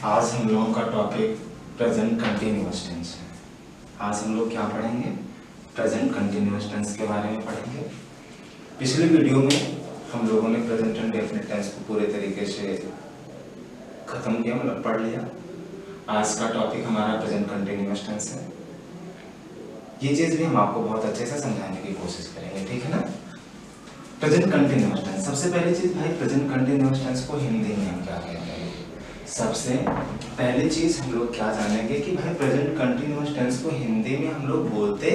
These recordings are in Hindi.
आज हम लोगों का टॉपिक प्रेजेंट कंटिन्यूअस टेंस है। आज हम लोग क्या पढ़ेंगे? प्रेजेंट कंटिन्यूअस टेंस के बारे में पढ़ेंगे। पिछले वीडियो में हम लोगों ने प्रेजेंट एंड डेफिनिट टेंस को पूरे तरीके से खत्म किया, मतलब पढ़ लिया। आज का टॉपिक हमारा प्रेजेंट कंटिन्यूअस टेंस है। ये चीज भी हम आपको बहुत अच्छे से समझाने की कोशिश करेंगे, ठीक है ना। प्रेजेंट कंटिन्यूअस टेंस, सबसे पहली चीज भाई, प्रेजेंट कंटिन्यूअस टेंस को हिंदी में हम क्या कहते हैं? सबसे पहली चीज हम लोग क्या जानेंगे कि भाई प्रेजेंट कंटिन्यूअस टेंस को हिंदी में हम लोग बोलते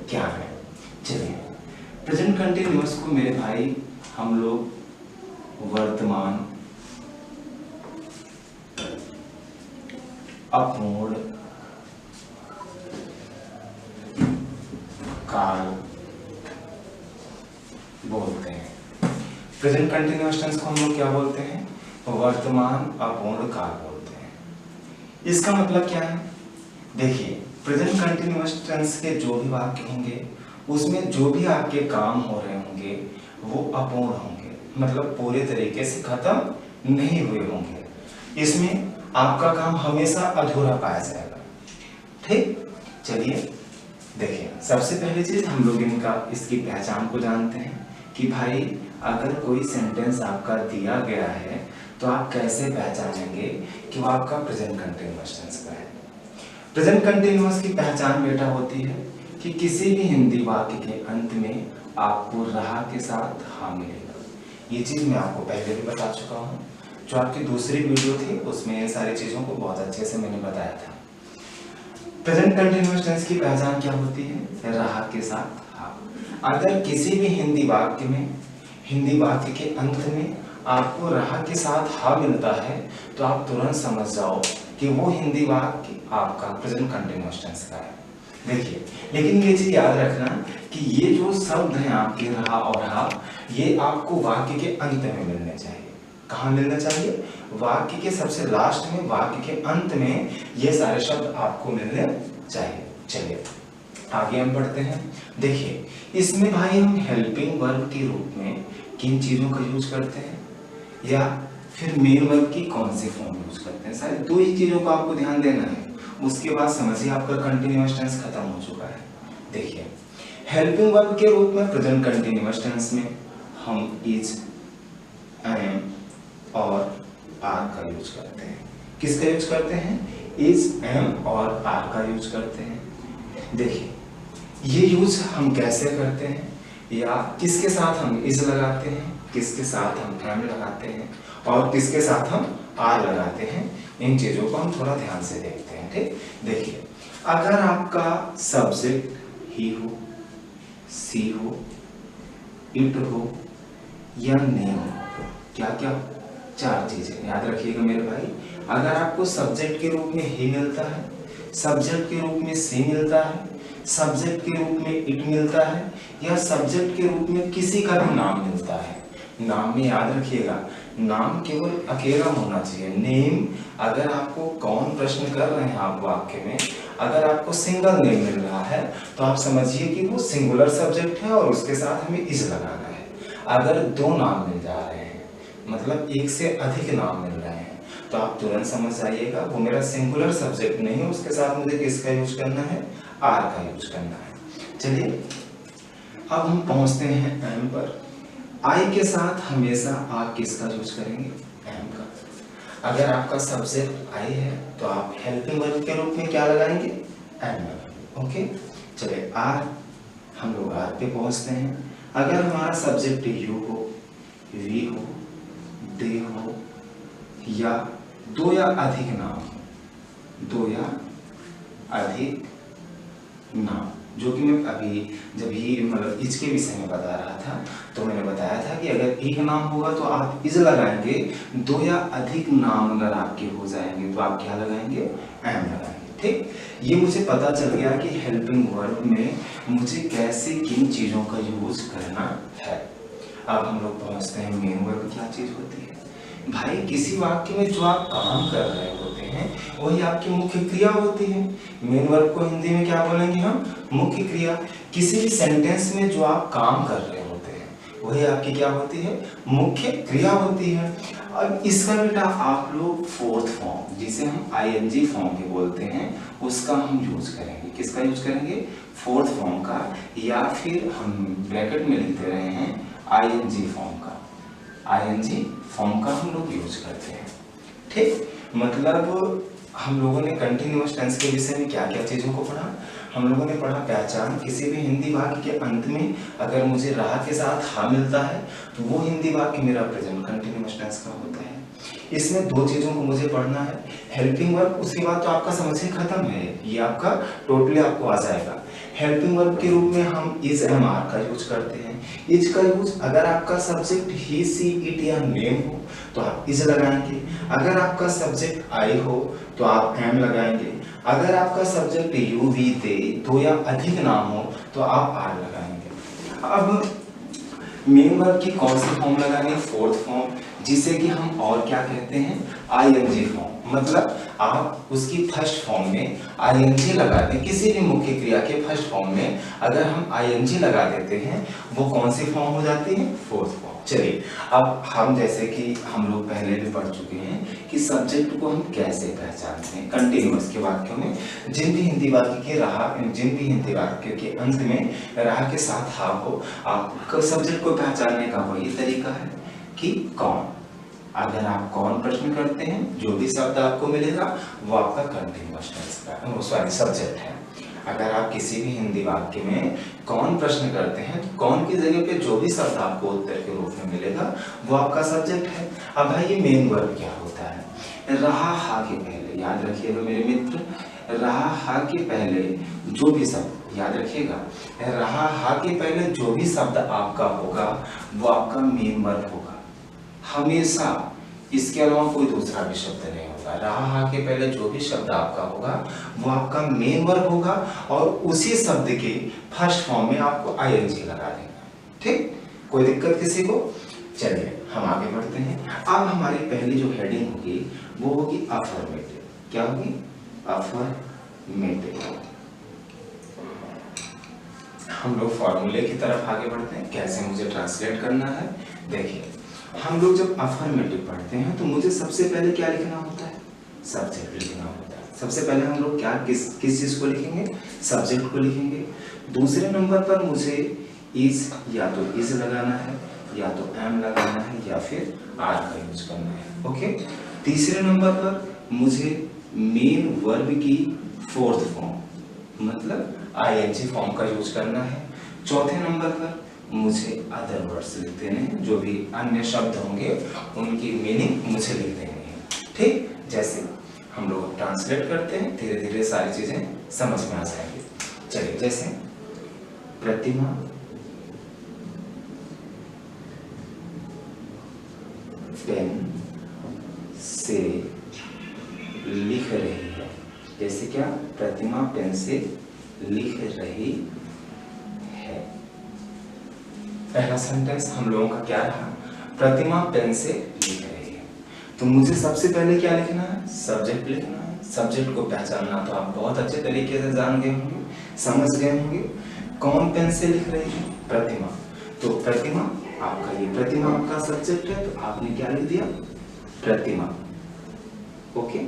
क्या है। चलिए, प्रेजेंट कंटिन्यूअस को मेरे भाई हम लोग वर्तमान, अपूर्ण काल बोलते हैं। प्रेजेंट कंटिन्यूअस टेंस को हम लोग क्या बोलते हैं? वर्तमान अपूर्ण काल बोलते हैं। इसका मतलब क्या है? देखिए, प्रेजेंट कंटिन्यूअस टेंस के जो भी वाक्य होंगे उसमें जो भी आपके काम हो रहे होंगे वो अपूर्ण होंगे, मतलब पूरे तरीके से खत्म नहीं हुए होंगे। इसमें आपका काम हमेशा अधूरा पाया जाएगा, ठीक। चलिए देखिए, सबसे पहली चीज हम लोग इसकी पहचान को जानते हैं कि भाई अगर कोई सेंटेंस आपका दिया गया है तो आप कैसे पहचानेंगे कि वो आपका प्रेजेंट कंटिन्यूअस टेंस का है। प्रेजेंट कंटिन्यूअस की पहचान बेटा होती है कि किसी भी हिंदी वाक्य के अंत में आपको रहा के साथ हा मिलेगा। ये चीज मैं आपको पहले भी बता चुका हूँ, जो आपकी दूसरी वीडियो थी उसमें इन सारी चीजों को बहुत अच्छे से मैंने बताया था। प्रेजेंट कंटिन्यूअस टेंस की पहचान क्या होती है? रहा के साथ हा। अगर किसी भी हिंदी वाक्य के अंत में आपको रहा के साथ हा मिलता है तो आप तुरंत समझ जाओ कि वो हिंदी वाक्य आपका प्रेजेंट कंटिन्यूअस टेंस का है। देखिए, लेकिन ये चीज याद रखना कि ये जो शब्द हैं आपके रहा और हा, ये आपको वाक्य के अंत में मिलने चाहिए। कहाँ मिलना चाहिए? वाक्य के सबसे लास्ट में, वाक्य के अंत में ये सारे शब्द आपको मिलने चाहिए। चलिए आगे हम बढ़ते हैं। देखिए, इसमें भाई हम हेल्पिंग वर्ब के रूप में किन चीजों का यूज करते हैं या फिर मेन वर्ब की कौन सी फॉर्म यूज करते हैं, सारे दो ही चीजों को आपको ध्यान देना है। उसके बाद समझिए आपका कंटिन्यूअस टेंस खत्म हो चुका है। देखिए, हेल्पिंग वर्ब के रूप में प्रेजेंट कंटिन्यूअस टेंस में हम इज, एम और आर का यूज करते हैं। किसका यूज करते हैं? इज, एम और आर का यूज करते हैं। देखिए, ये यूज हम कैसे करते हैं या किसके साथ हम इज लगाते हैं, किसके साथ हम एम लगाते हैं और किसके साथ हम आर लगाते हैं, इन चीजों को हम थोड़ा ध्यान से देखते हैं, ठीक। देखिए, अगर आपका सब्जेक्ट ही हो, सी हो, इट हो या नेम हो, क्या क्या चार चीजें याद रखिएगा मेरे भाई। अगर आपको सब्जेक्ट के रूप में ही मिलता है, सब्जेक्ट के रूप में सी मिलता है, सब्जेक्ट के रूप में इट मिलता है या सब्जेक्ट के रूप में किसी का भी नाम मिलता है, नाम में याद रखिएगा नाम केवल अकेला होना चाहिए। नेम, अगर आपको कौन प्रश्न कर रहे हैं आप वाक्य में, अगर आपको सिंगल नेम मिल रहा है तो आप समझिए कि वो सिंगुलर सब्जेक्ट है और उसके साथ हमें इज लगाना है। अगर दो नाम मिल जा रहे हैं, मतलब एक से अधिक नाम मिल रहे हैं, तो आप तुरंत समझ जाइएगा वो मेरा सिंगुलर सब्जेक्ट नहीं है, उसके साथ मुझे किसका यूज करना है? आर का यूज करना है। चलिए अब हम पहुंचते हैं एम पर। आई के साथ हमेशा आप किसका यूज करेंगे? एम का। अगर आपका सब्जेक्ट आई है तो आप हेल्पिंग वर्ब के रूप में क्या लगाएंगे? एम लगाएंगे। ओके, चलिए आर, हम लोग आर पे पहुंचते हैं। अगर हमारा सब्जेक्ट यू हो, वी हो, दे हो या दो या अधिक नाम हो, दो या अधिक नाम, जो कि मैं अभी जब ही मतलब इज के विषय में बता रहा था तो मैंने बताया था कि अगर एक नाम होगा तो आप इज लगाएंगे, दो या अधिक नाम अगर आपके हो जाएंगे तो आप क्या लगाएंगे? एम लगाएंगे, ठीक। ये मुझे पता चल गया कि हेल्पिंग वर्ब में मुझे कैसे किन चीजों का यूज करना है। अब हम लोग पहुंचते हैं मेन वर्ब क्या चीज होती है। भाई, किसी वाक्य में जो आप काम कर रहे होते हैं वही आपकी मुख्य क्रिया होती है। मेन वर्ब को हिंदी में क्या बोलेंगे हम? मुख्य क्रिया। किसी भी सेंटेंस में जो आप काम कर रहे होते हैं वही आपकी क्या होती है? मुख्य क्रिया होती है। अब इसका बेटा आप लोग फोर्थ फॉर्म जिसे हम आईएनजी फॉर्म के बोलते हैं उसका हम यूज करेंगे। किसका यूज करेंगे? फोर्थ फॉर्म का, या फिर हम ब्रैकेट में लिख दे रहे हैं आईएनजी फॉर्म का। आईएनजी फॉर्म का हम लोग यूज करते हैं। ठीक, मतलब हम लोगों ने कंटिन्यूअस टेंस के विषय में क्या क्या चीजों को पढ़ा? हम लोगों ने पढ़ा पहचान, किसी भी हिंदी वाक्य के अंत में अगर मुझे रहा के साथ हा मिलता है तो वो हिंदी वाक्य मेरा प्रेजेंट कंटिन्यूअस टेंस का होता है। इसमें दो चीजों को मुझे पढ़ना है, हेल्पिंग वर्ब, उसके बाद तो आपका समझ ही खत्म है, ये आपका टोटली आपको आ जाएगा। हेल्पिंग वर्ब के रूप में हम इज एम आर का यूज करते हैं। इज का यूज अगर आपका सब्जेक्ट ही सी इट या नेम हो तो आप इज लगाएंगे, अगर आपका सब्जेक्ट आई हो तो आप एम लगाएंगे, अगर आपका सब्जेक्ट यू वी दे दो या अधिक नाम हो तो आप आर लगाएंगे। अब मेन वर्ब की कौन सी फॉर्म लगाएंगे? फोर्थ फॉर्म, जिसे कि हम और क्या कहते हैं? ING form. मतलब आप उसकी फर्स्ट फॉर्म में आईएनजी लगा दें, किसी भी मुख्य क्रिया के फर्स्ट फॉर्म में अगर हम आईएनजी लगा देते हैं वो कौन सी फॉर्म हो जाती है? Fourth form. चलिए, अब हम जैसे कि हम लोग पहले भी पढ़ चुके हैं कि सब्जेक्ट को हम कैसे पहचानते हैं कंटिन्यूअस के वाक्यों में। जिन भी हिंदी वाक्य के अंत में रहा के साथ हा हो, आप सब्जेक्ट को पहचानने का वही तरीका है कि कौन। अगर आप कौन प्रश्न करते हैं, जो भी शब्द आपको मिलेगा वो आपका कंटिन्यूअस टेंस का सब्जेक्ट है। अगर आप किसी भी हिंदी वाक्य में कौन प्रश्न करते हैं तो कौन की जगह पे जो भी शब्द आपको उत्तर के रूप में मिलेगा वो आपका सब्जेक्ट है। अब भाई ये मेन वर्ब क्या होता है? रहा हा के पहले, याद रखिएगा मेरे मित्र, रहा हा के पहले जो भी शब्द, याद रखिएगा, रहा हा के पहले जो भी शब्द आपका होगा वो आपका मेन वर्ब होगा हमेशा। इसके अलावा कोई दूसरा भी शब्द नहीं होगा। रहा हा के पहले जो भी शब्द आपका होगा वो आपका मेन वर्ब होगा और उसी शब्द के फर्स्ट फॉर्म में आपको आईएनजी लगा देना। ठीक, कोई दिक्कत किसी को? चलिए हम आगे बढ़ते हैं। अब हमारी पहली जो हेडिंग होगी वो होगी अफर्मेटिव। क्या होगी? अफर्मेटिव। हम लोग फॉर्मूले की तरफ आगे बढ़ते हैं, कैसे मुझे ट्रांसलेट करना है। देखिए, हम लोग जब अफर्मेटिव पढ़ते हैं तो मुझे सबसे पहले क्या लिखना होता है? सब्जेक्ट लिखना होता है। सबसे पहले हम लोग क्या किस चीज को लिखेंगे? सब्जेक्ट को लिखेंगे। दूसरे नंबर पर मुझे इज, या तो इज लगाना है, या तो एम लगाना है, या फिर आर का यूज करना है। ओके। तीसरे नंबर पर मुझे मेन वर्ब की फोर्थ फॉर्म मतलब आईएनजी फॉर्म का यूज करना है। चौथे नंबर पर मुझे अदर वर्ड्स लिख देने हैं, जो भी अन्य शब्द होंगे उनकी मीनिंग मुझे लिख देनी है। ठीक, जैसे हम लोग ट्रांसलेट करते हैं धीरे धीरे सारी चीजें समझ में आ जाएंगी। चलिए, जैसे प्रतिमा पेन से लिख रही है। जैसे क्या? प्रतिमा पेन से लिख रही है। पहला सेंटेंस हम लोगों का क्या रहा? प्रतिमा पेन से लिख रही है। तो मुझे सबसे पहले क्या लिखना है? सब्जेक्ट लिखना है। सब्जेक्ट को पहचानना तो आप बहुत अच्छे तरीके से जान गए होंगे, समझ गए होंगे। कौन पेन से लिख रही है? प्रतिमा। तो प्रतिमा आपका, ये प्रतिमा आपका सब्जेक्ट है तो आपने क्या लिख दिया? प्रतिमा। ओके।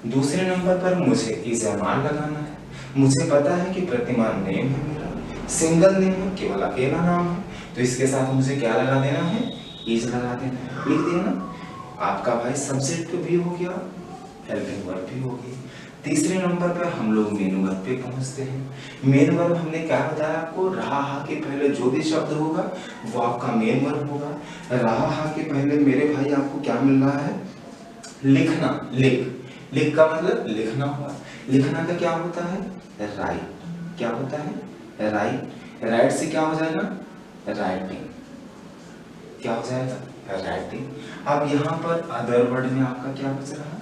दूसरे नंबर पर मुझे इज एम आर लगाना है। मुझे पता है कि प्रतिमा नेम है मेरा, सिंगल नेम है, केवल अकेला नाम है, तो इसके साथ मुझे क्या लगा देना है? इज लगा देना है। लिख दिया ना? आपका भाई सब्जेक्ट भी हो गया, हेल्पिंग वर्ब भी होगी। तीसरे नंबर पर हम लोग मेन वर्ब पे पहुंचते हैं। मेन वर्ब हमने क्या बताया आपको? रहा हा के पहले जो भी शब्द होगा वो आपका मेन वर्ब होगा। रहा हा के पहले मेरे भाई आपको क्या मिल रहा है? लिखना। लिख का मतलब लिखना हुआ। लिखना का क्या होता है? राइट। क्या होता है? राइट। राइट से क्या हो जाएगा? राइटिंग। क्या हो जाएगा? राइटिंग। अब यहाँ पर अदर वर्ड में आपका क्या बच रहा है?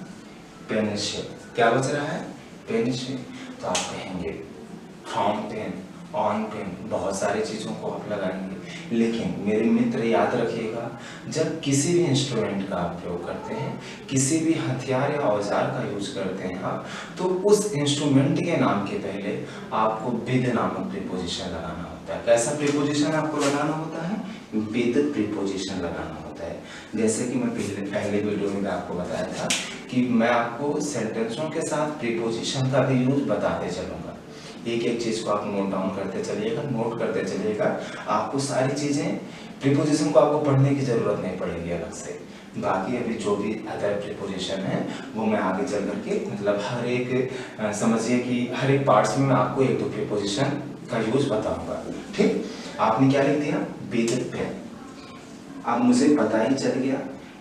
पेनशिप। क्या बच रहा है? पेनशिप। तो आप कहेंगे फ्रॉम पेन, ऑन पेन, बहुत सारी चीज़ों को आप लगाएंगे। लेकिन मेरे मित्र याद रखिएगा, जब किसी भी इंस्ट्रूमेंट का आप प्रयोग करते हैं, किसी भी हथियार या औजार का यूज करते हैं आप, तो उस इंस्ट्रूमेंट के नाम के पहले आपको विद नामक प्रीपोजिशन लगाना होता है। कैसा प्रीपोजिशन आपको लगाना होता है? विद प्रीपोजिशन लगाना होता है। जैसे कि मैं पहले वीडियो में आपको बताया था कि मैं आपको सेंटेंसों के साथ प्रीपोजिशन का भी यूज बताते चलूँगा। एक एक चीज़ को आप नोट डाउन करते चलिएगा, नोट करते चलिएगा। आपको सारी चीज़ें प्रीपोजिशन को आपको पढ़ने की ज़रूरत नहीं पड़ेगी अलग से। बाकी अभी जो भी अदर प्रीपोजिशन है वो मैं आगे चल करके मतलब हर एक समझिए कि हर एक पार्ट्स में मैं आपको एक दो प्रीपोजिशन का यूज बताऊंगा। ठीक, आपने क्या लिख दिया? With pen. अब मुझे पता ही चल गया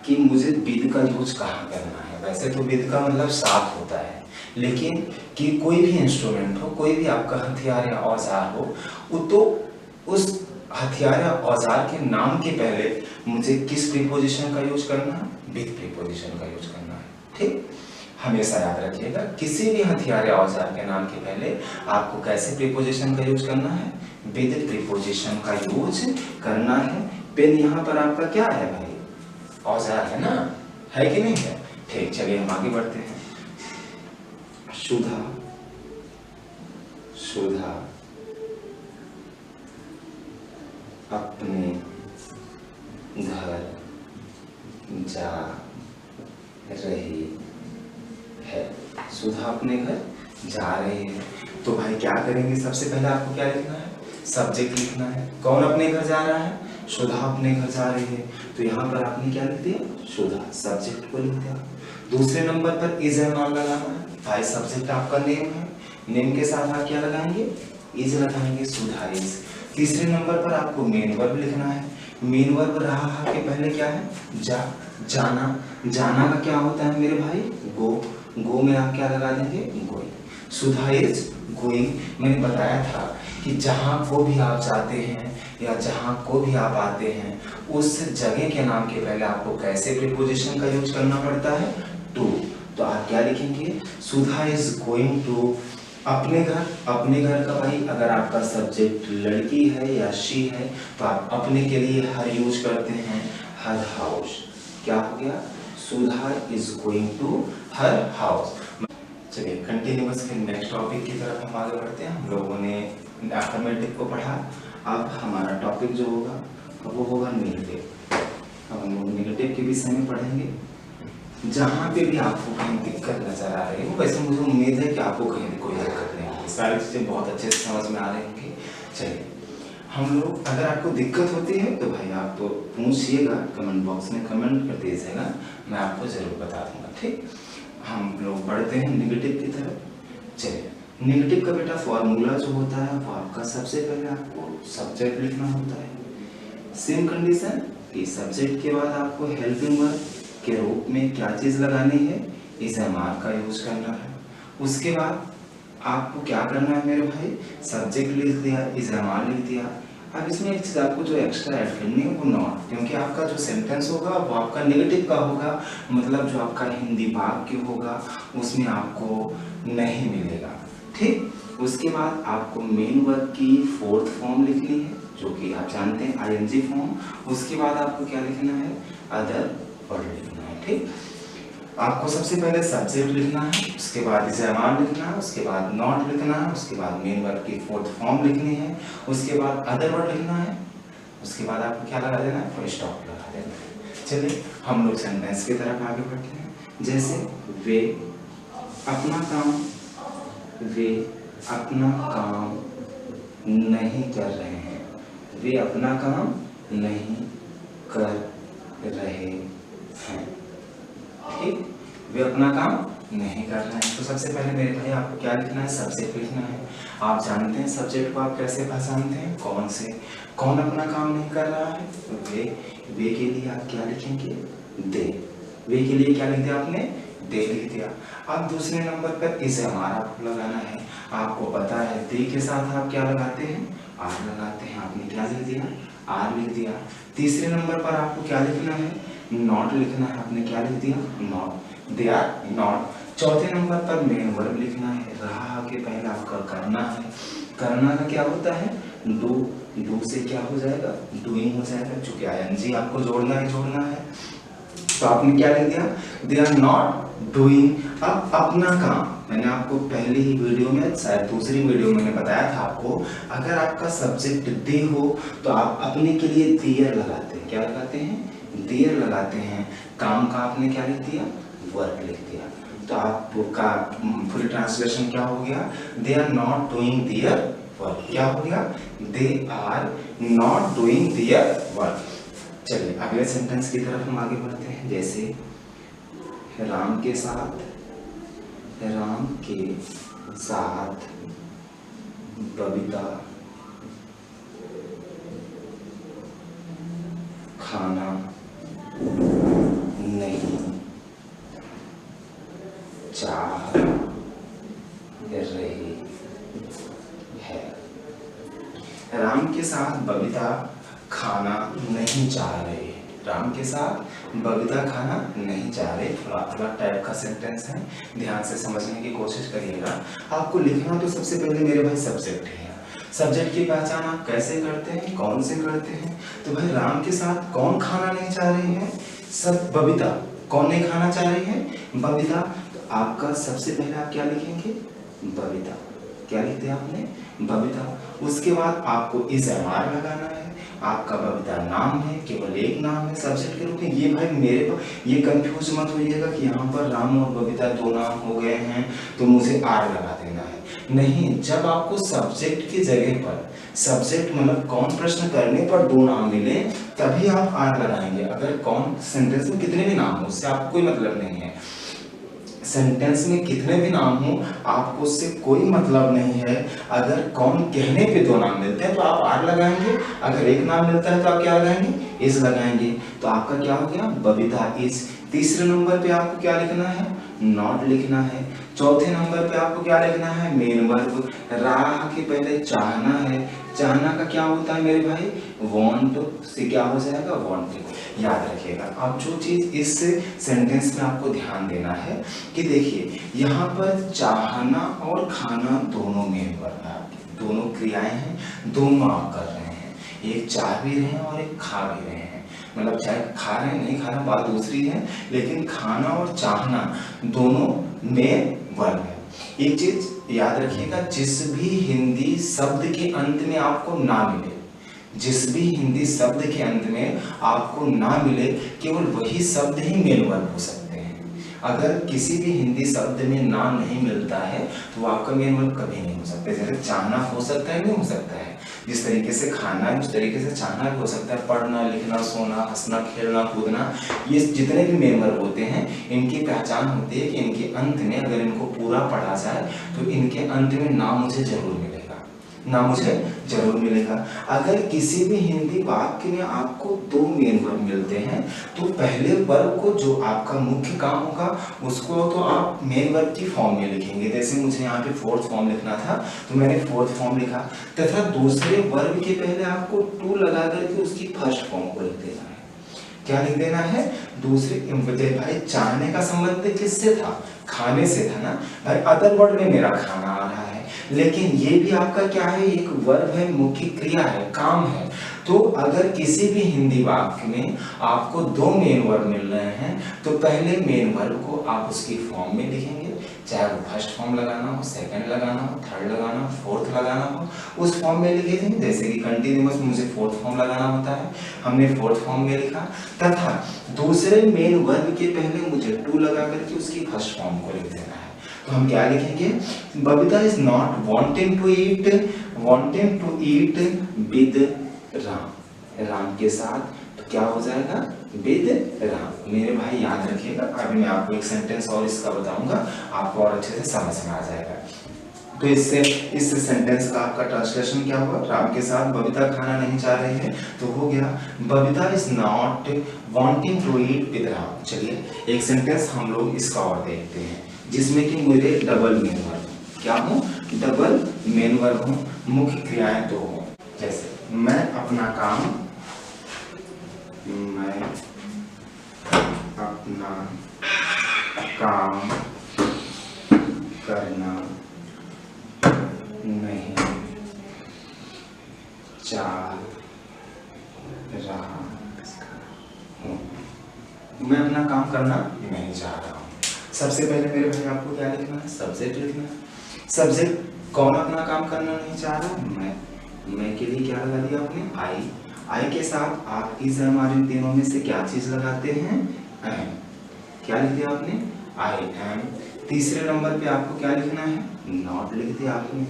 कि मुझे विद का यूज कहाँ करना है। वैसे तो विद का मतलब साथ होता है, लेकिन कि कोई भी इंस्ट्रूमेंट हो, कोई भी आपका हथियार या औजार हो, वो तो उस हथियार या औजार के नाम के पहले मुझे किस प्रीपोजिशन का यूज करना है? विद प्रीपोजिशन का यूज करना है। ठीक, हमेशा याद रखिएगा, किसी भी हथियार या औजार के नाम के पहले आपको कैसे प्रीपोजिशन का यूज करना है? विद प्रीपोजिशन का यूज करना है। पेन यहाँ पर आपका क्या है भाई? औजार है ना, है कि नहीं है? ठीक, चलिए हम आगे बढ़ते हैं। सुधा, सुधा अपने घर जा रही है। सुधा अपने घर जा रही है, तो भाई क्या करेंगे? सबसे पहले आपको क्या लिखना है? सब्जेक्ट लिखना है। कौन अपने घर जा रहा है? सुधा अपने घर जा रही है, तो यहाँ पर आपने क्या लिख दिया? सुधा, सब्जेक्ट को लिख दिया। दूसरे नंबर पर इज है मान लगाना है। भाई सब्जेक्ट आपका नेम है, नेम के साथ आप क्या लगाएंगे? इज लगाएंगे, सुधा इज। तीसरे नंबर पर आपको मेन वर्ब लिखना है। मेन वर्ब रहा के पहले क्या है? जा, जाना। जाना का क्या होता है मेरे भाई? गो। गो में आप क्या लगा देंगे? गोइंग। Sudha is going. मैंने बताया था कि जहाँ को भी आप जाते हैं या जहाँ को भी आप आते हैं, उस जगह के नाम के पहले आपको कैसे प्रीपोजिशन का यूज करना पड़ता है? टू। तो आप क्या लिखेंगे? सुधा इज गोइंग टू अपने घर। अपने घर का भाई अगर आपका सब्जेक्ट लड़की है या शी है तो आप अपने के लिए हर यूज करते हैं हर हाउस। क्या हो गया? Sudha is going to her house. चलिए कंटिन्यूअस फिर नेक्स्ट टॉपिक की तरफ हम आगे बढ़ते हैं। हम लोगों ने अर्थमेटिक को पढ़ा, अब हमारा टॉपिक जो होगा वो होगा नेगेटिव। अब हम लोग नेगेटिव के विषय में पढ़ेंगे। जहाँ पे भी आपको कहीं दिक्कत नजर आ रही है, वैसे मुझे उम्मीद है कि आपको कहीं भी कोई दिक्कत नहीं होगी, सारी चीज़ें बहुत अच्छे से समझ में आ रही होंगी। चलिए हम लोग, अगर आपको दिक्कत होती है तो भाई आप तो पूछिएगा, कमेंट बॉक्स में कमेंट कर दीजिएगा, मैं आपको ज़रूर बता दूंगा। ठीक, हम लोग बढ़ते हैं नेगेटिव की तरफ। चलिए, नेगेटिव का बेटा फॉर्मूला जो होता है वो आपका सबसे पहले आपको सब्जेक्ट लिखना होता है। सेम कंडीशन कि सब्जेक्ट के बाद आपको हेल्पिंग वर्ब के रूप में क्या चीज़ लगानी है? इज एम आर का यूज करना है। उसके बाद आपको क्या करना है मेरे भाई? सब्जेक्ट लिख दिया, इज एम आर लिख दिया। अब इसमें एक चीज़ आपको जो एक्स्ट्रा ऐड करनी है वो नॉट, क्योंकि आपका जो सेंटेंस होगा वो आपका नेगेटिव का होगा, मतलब जो आपका हिंदी वाक्य होगा उसमें आपको नहीं मिलेगा। ठीक, उसके बाद आपको मेन वर्ब की फोर्थ फॉर्म लिखनी है जो कि आप जानते हैं आईएनजी फॉर्म। उसके बाद आपको क्या लिखना है? अदर वर्ड लिखना है। ठीक, आपको सबसे पहले सब्जेक्ट लिखना है, उसके बाद इज एम आर लिखना है, उसके बाद नॉट लिखना है, उसके बाद मेन वर्ब की फोर्थ फॉर्म लिखनी है, उसके बाद अदर वर्ड लिखना है, उसके बाद आपको क्या लगा देना है? फुल स्टॉप लगा देना है। चलिए हम लोग सेंटेंस की तरफ आगे बढ़ते हैं। जैसे वे अपना काम, वे अपना काम नहीं कर रहे हैं। वे अपना काम नहीं कर रहे हैं। ठीक, वे अपना काम नहीं कर रहे हैं। तो सबसे पहले मेरे भाई आपको क्या लिखना है? सब्जेक्ट लिखना है। आप जानते हैं सब्जेक्ट को आप कैसे पहचानते हैं? कौन से? कौन अपना काम नहीं कर रहा है? वे। वे के लिए आप क्या लिखेंगे? दे। वे के लिए क्या लिख दिया आपने? दे लिख दिया। अब दूसरे नंबर पर इज एम आर आपको लगाना है। आपको पता है दे के साथ आप क्या लगाते हैं? आर लगाते हैं। आपने क्या लिख दिया? आर लिख दिया। तीसरे नंबर पर आपको क्या लिखना है? नॉट लिखना है। आपने क्या लिख दिया? नॉट। They are not. चौथे नंबर पर मेन वर्ब लिखना है। रहा के पहले आपका करना है। करना का क्या होता है? डू। डू से क्या हो जाएगा? डूइंग हो जाएगा, चूंकि आईएनजी आपको जोड़ना है। तो आपने क्या लिख दिया? They are not doing. अब अपना काम, मैंने आपको पहले ही वीडियो में, शायद दूसरी वीडियो में मैंने बताया था आपको, अगर आपका सब्जेक्ट दे हो तो आप अपने के लिए देयर लगाते हैं। क्या लगाते हैं? देयर लगाते हैं, काम का आपने क्या लिख दिया, वर्क लिख दिया। तो आपका फुल ट्रांसलेशन क्या हो गया, they are not doing their work. क्या हो गया, they are not doing their work. चलिए अगले सेंटेंस की तरफ हम आगे बढ़ते हैं। जैसे राम के साथ बबीता खाना नहीं चाह रही है। राम के साथ बबीता खाना नहीं चाह रही है। राम के साथ बबीता खाना नहीं चाह रही। थोड़ा अलग टाइप का सेंटेंस है, ध्यान से समझने की कोशिश करिएगा। आपको लिखना तो सबसे पहले मेरे भाई सब्जेक्ट है। सब्जेक्ट की पहचान आप कैसे करते हैं, कौन से करते हैं? तो भाई राम के साथ कौन खाना नहीं चाह रही है, सब बबीता। कौन नहीं खाना चाह रही है, बबीता। तो आपका सबसे पहले आप क्या लिखेंगे, बबीता। क्या लिखते हैं आपने, बबीता। उसके बाद आपको इस एमआर लगाना है। आपका बबीता नाम है, केवल एक नाम है सब्जेक्ट के रूप में। ये भाई मेरे पर ये कंफ्यूज मत होइएगा कि यहाँ पर राम और बबीता दो नाम हो गए हैं तो मुझे आर लगा देना है। नहीं, जब आपको सब्जेक्ट की जगह पर सब्जेक्ट मतलब कौन प्रश्न करने पर दो नाम मिले तभी आप आर लगाएंगे। अगर कौन सेंटेंस में कितने भी नाम हो उससे आपको कोई मतलब नहीं है। सेंटेंस में कितने भी नाम हो आपको उससे कोई मतलब नहीं है। अगर कौन कहने पे दो नाम मिलते हैं तो आप आर लगाएंगे, अगर एक नाम मिलता है तो आप क्या लगाएंगे, इज लगाएंगे। तो आपका क्या हो गया, बबीता इज। तीसरे नंबर पे आपको क्या लिखना है, नॉट लिखना है। चौथे नंबर पे आपको क्या लिखना है, मेन वर्ब। राह के पहले चाहना है। चाहना का क्या होता है मेरे भाई, वांट से क्या हो जाएगा, वांटेड। याद रखिएगा। अब जो चीज इस सेंटेंस में आपको ध्यान देना है कि देखिए यहाँ पर चाहना और खाना दोनों मेन वर्ब है, दोनों क्रियाएं हैं, दोनों आप कर रहे हैं। एक चाह भी रहे हैं और एक खा भी रहे हैं। मतलब चाहे खा रहे हैं नहीं खा रहे बात दूसरी है, लेकिन खाना और चाहना दोनों में वर्ब है। एक चीज याद रखिएगा, जिस भी हिंदी शब्द के अंत में आपको ना मिले, जिस भी हिंदी शब्द के अंत में आपको ना मिले, केवल वही शब्द ही मेन वर्ब हो सकते हैं। अगर किसी भी हिंदी शब्द में ना नहीं मिलता है तो वो आपका मेन वर्ब कभी नहीं हो सकता। जैसे चाहना हो सकता है, नहीं हो सकता है। जिस तरीके से खाना है उस तरीके से चाहना भी हो सकता है। पढ़ना, लिखना, सोना, हंसना, खेलना, कूदना, ये जितने भी मेन वर्ब होते हैं इनकी पहचान होती है कि इनके अंत में अगर इनको पूरा पढ़ा जाए तो इनके अंत में ना मुझे जरूर मिलेगा, ना मुझे जरूर मिलेगा। अगर किसी भी हिंदी वाक्य में आपको दो मेन वर्ब मिलते हैं तो पहले वर्ब को जो आपका मुख्य काम होगा उसको तो आप मेन वर्ब की फॉर्म में लिखेंगे। जैसे मुझे यहाँ पे फोर्थ फॉर्म लिखना था तो मैंने फोर्थ फॉर्म लिखा, तथा दूसरे वर्ब के पहले आपको टू लगा करके उसकी फर्स्ट फॉर्म को लिख देना है। क्या लिख देना है, दूसरे। भाई चाहने का संबंध किससे था, खाने से था ना भाई। अदर वर्ड में मेरा खाना आ रहा है, लेकिन ये भी आपका क्या है, एक वर्ब है, मुख्य क्रिया है, काम है। तो अगर किसी भी हिंदी वाक्य में आपको दो मेन वर्ब मिल रहे हैं तो पहले मेन वर्ब को आप उसकी फॉर्म में लिखेंगे, चाहे वो फर्स्ट फॉर्म लगाना हो, सेकंड लगाना हो, थर्ड लगाना हो, फोर्थ लगाना हो, उस फॉर्म में लिखे थे। जैसे कि कंटिन्यूअस में मुझे फोर्थ फॉर्म लगाना होता है, हमने फोर्थ फॉर्म में लिखा। तथा दूसरे मेन वर्ब के पहले मुझे टू लगा करके उसकी फर्स्ट फॉर्म को लिख देना है। तो हम क्या लिखेंगे, Babita is not wanting to eat with Ram. Ram के साथ तो क्या हो जाएगा, विद राम। मेरे भाई याद रखिएगा, अभी मैं आपको एक सेंटेंस और इसका बताऊंगा, आपको और अच्छे से समझ में आ जाएगा। तो इससे इस सेंटेंस का आपका ट्रांसलेशन क्या हुआ, राम के साथ बबीता खाना नहीं चाह रही है, तो हो गया Babita is not wanting to eat with Ram. चलिए एक सेंटेंस हम लोग इसका और देखते हैं जिसमें कि मेरे डबल मेन वर्ब क्या हो, डबल मेन वर्ब हो, मुख्य क्रियाएं दो हो। जैसे मैं अपना काम करना नहीं चाह रहा हूँ। मैं अपना काम करना नहीं चाह रहा हूँ। सबसे पहले मेरे भाई आपको क्या लिखना है, सब्जेक्ट लिखना है। सब्जेक्ट कौन अपना काम करना नहीं चाह रहा, मैं के लिए क्या लगा दिया आपने, आई। आई के साथ आप इज एम आर इन तीनों में से क्या चीज लगाते हैं? एम। क्या लिख दिया आपने? I am. तीसरे नंबर पे आपको क्या लिखना है? नॉट लिख दिया आपने।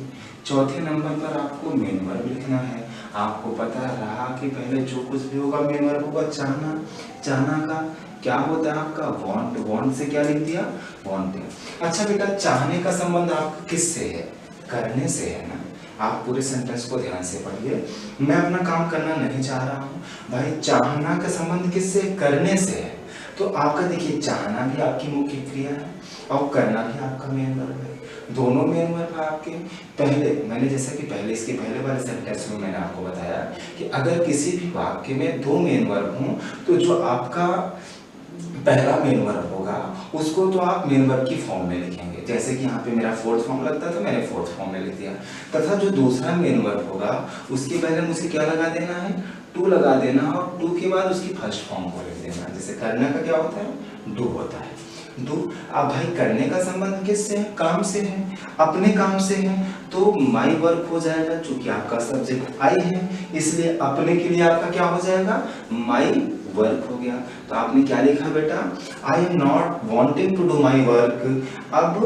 चौथे नंबर पर आपको मेन वर्ब लिखना है। आपको पता रहा कि पहले जो कुछ भी होगा मेन वर्ब होगा चाहना। चाहना का क्या होता है आपका? वांट। वांट से क्या लिख दिया? वांटेड। अच्छा बेटा, चाहने का संबंध आपका किससे है? करने से है ना। आप पूरे सेंटेंस को ध्यान से पढ़िए। मैं अपना काम करना नहीं चाह रहा हूँ। भाई चाहना का संबंध किससे? करने से है। तो आपका देखिए, चाहना भी आपकी मुख्य क्रिया है और करना भी आपका मेन वर्ब है। दोनों मेन वर्ब है आपके। पहले मैंने जैसा कि पहले इसके पहले वाले सेंटेंस में मैंने आपको बताया कि अगर किसी भी वाक्य में दो मेन वर्ब हों तो जो आपका पहला मेन वर्ब होगा उसको तो आप मेन वर्ब की फॉर्म में लिखेंगे। जैसे कि यहाँ पे मेरा फोर्थ फॉर्म लगता है तो मैंने फोर्थ फॉर्म में लिख दिया। तथा जो दूसरा मेन वर्ब होगा उसके पहले मुझे क्या लगा देना है? टू लगा देना और टू के बाद उसकी फर्स्ट फॉर्म को लिख देना। जैसे करने का क्या होता है? डू होता है। डू। अब भाई करने का संबंध किससे है? काम से है, अपने काम से है। तो माई वर्ब हो जाएगा, चूंकि आपका सब्जेक्ट आई है इसलिए अपने के लिए आपका क्या हो जाएगा? माई वर्क हो गया। तो आपने क्या लिखा बेटा? I am not wanting to do my work. अब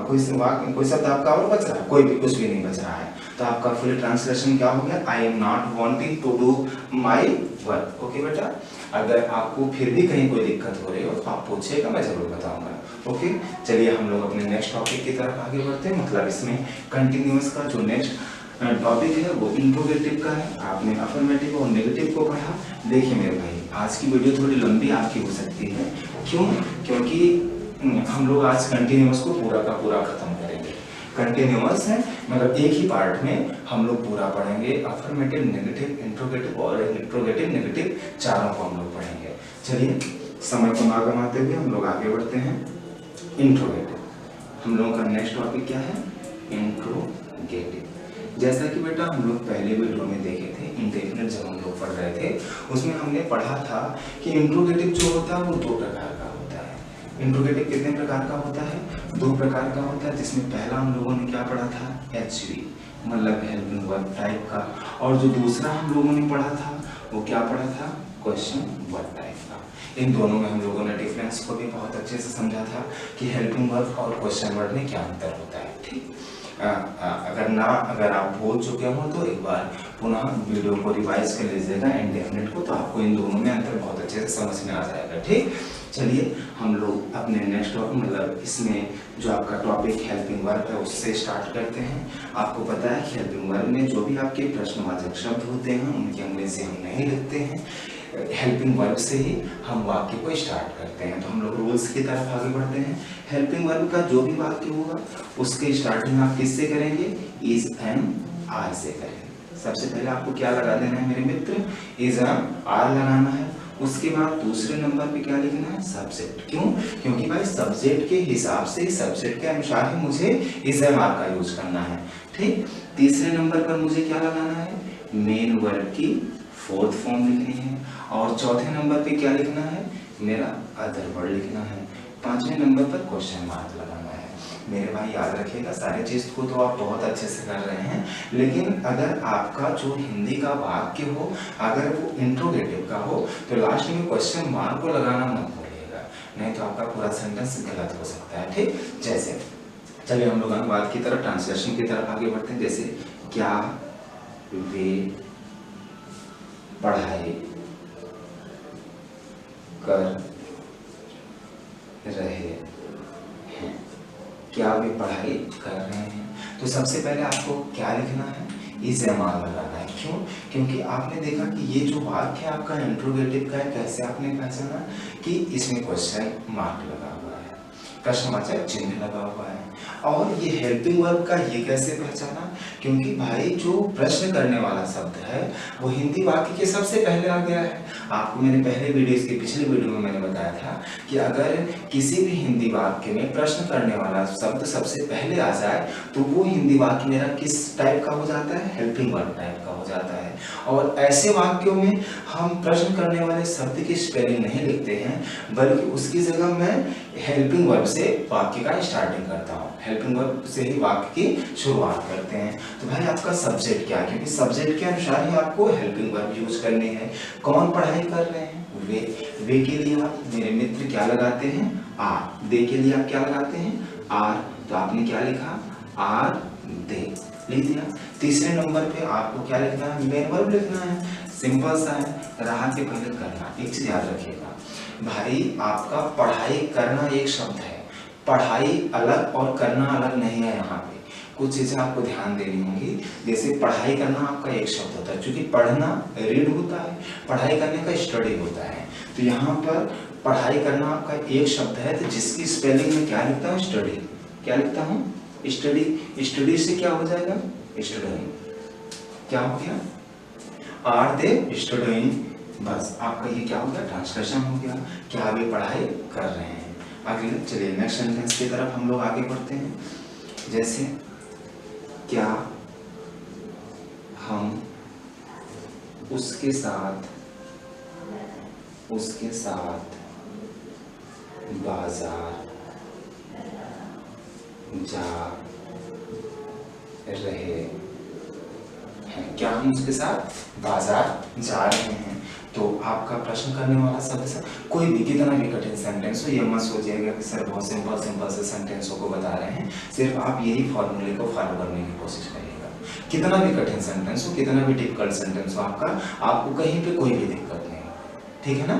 कोई शब्द आपका और बच रहा है? कोई भी, कुछ भी नहीं बच रहा है। तो आपका फुल ट्रांसलेशन क्या हो गया? I am not wanting to do my work. Okay बेटा, अगर आपको फिर भी कहीं कोई दिक्कत हो रही हो तो आप पूछिएगा, मैं जरूर बताऊंगा। ओके, चलिए हम लोग अपने नेक्स्ट टॉपिक की तरफ आगे बढ़ते हैं। मतलब इसमें कंटिन्यूअस का जो नेक्स्ट टॉपिक है वो इंट्रोगेटिव का है। आपने अफर्मेटिव और नेगेटिव को पढ़ा। देखिए मेरे भाई, आज की वीडियो थोड़ी लंबी आपकी हो सकती है। क्यों? क्योंकि हम लोग आज कंटिन्यूअस को पूरा का पूरा खत्म करेंगे। कंटिन्यूअस है मतलब एक ही पार्ट में हम लोग पूरा पढ़ेंगे। अफर्मेटिव, नेगेटिव, इंट्रोगेटिव और इंट्रोगेटिव नेगेटिव चारों को हम लोग पढ़ेंगे। चलिए समय को ना गंवाते हुए हम लोग आगे बढ़ते हैं। इंट्रोगेटिव, हम लोगों का नेक्स्ट टॉपिक क्या है? इंट्रोगेटिव। जैसा कि बेटा हम लोग पहले वीडियो में देखे थे, इंडेफिनिट जब हम लोग पढ़ रहे थे उसमें हमने पढ़ा था कि इंट्रोगेटिव जो होता है वो दो प्रकार का होता है। इंट्रोगेटिव कितने प्रकार का होता है? दो प्रकार का होता है, जिसमें पहला हम लोगों ने क्या पढ़ा था? HV मतलब हेल्पिंग वर्ब टाइप का। और जो दूसरा हम लोगों ने पढ़ा था वो क्या पढ़ा था? क्वेश्चन वर्ब टाइप का। इन दोनों में हम लोगों ने डिफरेंस को भी बहुत अच्छे से समझा था कि हेल्पिंग वर्ब और क्वेश्चन वर्ब में क्या अंतर होता है। ठीक, अगर आप भूल चुके हो तो एक बार पुनः वीडियो को रिवाइज कर लीजिएगा इंडेफिनिट को, तो आपको इन दोनों में अंतर बहुत अच्छे से समझ में आ जाएगा। ठीक, चलिए हम लोग अपने नेक्स्ट टॉपिक मतलब इसमें जो आपका टॉपिक हेल्पिंग वर्ब है उससे स्टार्ट करते हैं। आपको पता है कि हेल्पिंग वर्ब में जो भी आपके प्रश्नवाचक शब्द होते हैं उनकी अंग्रेजी हम नहीं लिखते हैं। हेल्पिंग वर्ब से ही हम वाक्य को स्टार्ट करते हैं। तो हम लोग रूल्स की तरफ आगे बढ़ते हैं। हेल्पिंग वर्ब का जो भी वाक्य होगा उसके स्टार्टिंग आप किससे करेंगे? इज एम आर से करेंगे। सबसे पहले आपको क्या लगा देना है मेरे मित्र? इज एम आर लगाना है। उसके बाद दूसरे नंबर पे क्या लिखना है? सब्जेक्ट। क्यों? क्योंकि भाई सब्जेक्ट के हिसाब से, सब्जेक्ट के अनुसार ही मुझे इज एम आर का यूज करना है। ठीक, तीसरे नंबर पर मुझे क्या लगाना है? मेन वर्ब की फोर्थ फॉर्म लिखनी है। और चौथे नंबर पे क्या लिखना है? मेरा अदर वर्ड लिखना है। पांचवें नंबर पर क्वेश्चन मार्क लगाना है। मेरे भाई याद रखिएगा, सारे चीज को तो आप बहुत अच्छे से कर रहे हैं, लेकिन अगर आपका जो हिंदी का वाक्य हो अगर वो इंट्रोगेटिव का हो तो लास्ट में क्वेश्चन मार्क को लगाना मत भूलिएगा, नहीं तो आपका पूरा सेंटेंस गलत हो सकता है। ठीक, जैसे चलिए हम लोग अनुवाद की तरफ, ट्रांसलेशन की तरफ आगे बढ़ते हैं। जैसे क्या वे पढ़ाई कर रहे हैं। क्या वे पढ़ाई कर रहे हैं? तो सबसे पहले आपको क्या लिखना है? इज एम आर लगाना है। क्यों? क्योंकि आपने देखा कि ये जो वाक्य है आपका इंट्रोगेटिव का है। कैसे आपने पहचाना कि इसमें क्वेश्चन मार्क लगा हुआ है, प्रश्नवाचक चिन्ह लगा हुआ है। और ये हेल्पिंग वर्ब का ये कैसे पहचाना? क्योंकि भाई जो प्रश्न करने वाला शब्द है वो हिंदी वाक्य के सबसे पहले आ गया है। आपको मैंने पहले वीडियो, इसके पिछले वीडियो में मैंने बताया था कि अगर किसी भी हिंदी वाक्य में प्रश्न करने वाला शब्द सबसे पहले आ जाए तो वो हिंदी वाक्य मेरा किस टाइप का हो जाता है? हेल्पिंग वर्ब टाइप का हो जाता है। और ऐसे वाक्यों में हम प्रश्न करने वाले शब्द की स्पेलिंग नहीं लिखते हैं, बल्कि उसकी जगह मैं हेल्पिंग वर्ब से वाक्य का स्टार्टिंग करता हूँ, हेल्पिंग वर्ब से ही वाक्य की शुरुआत करते हैं। तो भाई आपका सब्जेक्ट क्या है, क्योंकि सब्जेक्ट के अनुसार ही आपको हेल्पिंग वर्ब यूज करनी है। कौन पढ़ाई कर रहे हैं, वे के लिए आप मेरे मित्र क्या लगाते हैं, आर। दे के लिए आप क्या लगाते हैं, आर। तो आपने क्या लिखा, आर दे, लिख दिया। तीसरे नंबर पे आपको क्या लिखना है, मेन वर्ब लिखना है। सिंपल सा है, रहा के पहले करना। एक चीज याद रखिएगा भाई, आपका पढ़ाई करना एक शब्द है, पढ़ाई अलग और करना अलग नहीं है। यहाँ पे कुछ चीजें आपको ध्यान देनी होंगी। जैसे पढ़ाई करना आपका एक शब्द होता है, क्योंकि पढ़ना रीड होता है, पढ़ाई करने का स्टडी होता है। तो यहाँ पर पढ़ाई करना आपका एक शब्द है, तो जिसकी स्पेलिंग में क्या लिखता हूँ, स्टडी। क्या लिखता हूँ, स्टडी। स्टडी से क्या हो जाएगा, स्टूडिंग। क्या हो गया, आर दे स्टूडिंग। बस आपका ये क्या हो गया, ट्रांसलेशन हो गया, क्या अभी पढ़ाई कर रहे हैं। अगले चलिए नेक्स्ट सेंटेंस की तरफ हम लोग आगे बढ़ते हैं। जैसे क्या हम उसके साथ बाजार जा रहे हैं, क्या हम उसके साथ बाजार जा रहे हैं। तो आपका प्रश्न करने वाला शब्द कोई भी कितना भी कठिन सेंटेंस हो, ये मत सोचिएगा कि सर बहुत सिंपल से सेंटेंसों को बता रहे हैं। सिर्फ आप यही फॉर्मूले को फॉलो करने की कोशिश करिएगा। कितना भी कठिन सेंटेंस हो, कितना भी डिफिकल्ट सेंटेंस हो आपका, आपको कहीं पे कोई भी दिक्कत नहीं, ठीक है ना।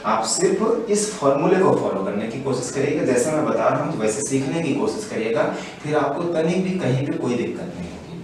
आप सिर्फ इस फॉर्मूले को फॉलो करने की कोशिश करिएगा, जैसे मैं बता रहा हूँ वैसे सीखने की कोशिश करिएगा, फिर आपको कहीं भी कोई दिक्कत नहीं होगी।